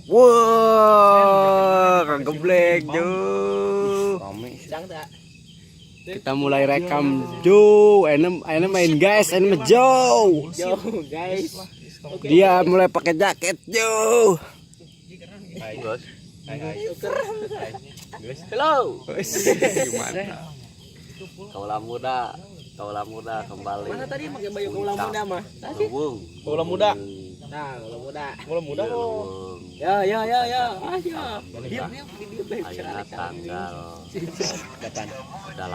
Wah, kegeblek Jo. Kita mulai rekam Jo. Enem main guys, enem Jo. Jo guys. Dia mulai pakai jaket Jo. Hai bos. Hai. Hello. Gimana? Kaulah muda kembali. Mana tadi pakai baju kaulah muda mah? Tadi. Kaulah muda. Nah, kaulah muda. Kaulah muda kok. Ya. Ayo. Diam. Ayeuna tanggal 8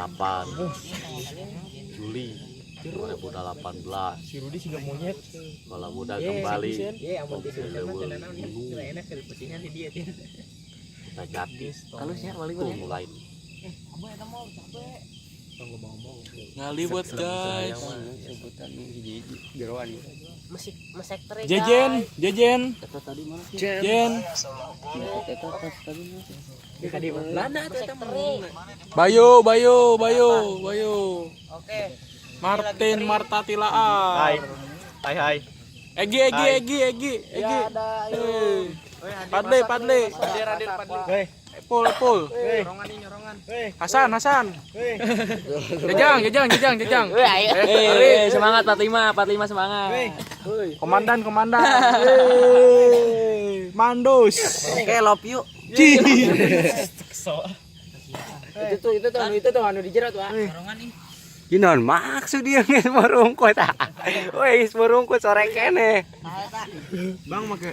Juli 2018. Si Rudi sih gak monyet. Kaulah muda kembali. Amun di sana enak ke posisinya di dia. Kita jadi. Kalau sih paling Mulai. Ngali buat guys. Mesek terik. Jejen. Jen. Di Belanda eta mah. Bayu. Oke. Martin Marta Tilaan. Hai. Egi. Ya ada ayo. Padle. Raden Padli. Pul. Nyorongan. Hasan. Jejang. Semangat 45 semangat. Komandan. Mandus. Oke, love you. Itu tuh anu dijerat wah. Gimana maksud dia nges merungkut weh merungkut sore kene Bang make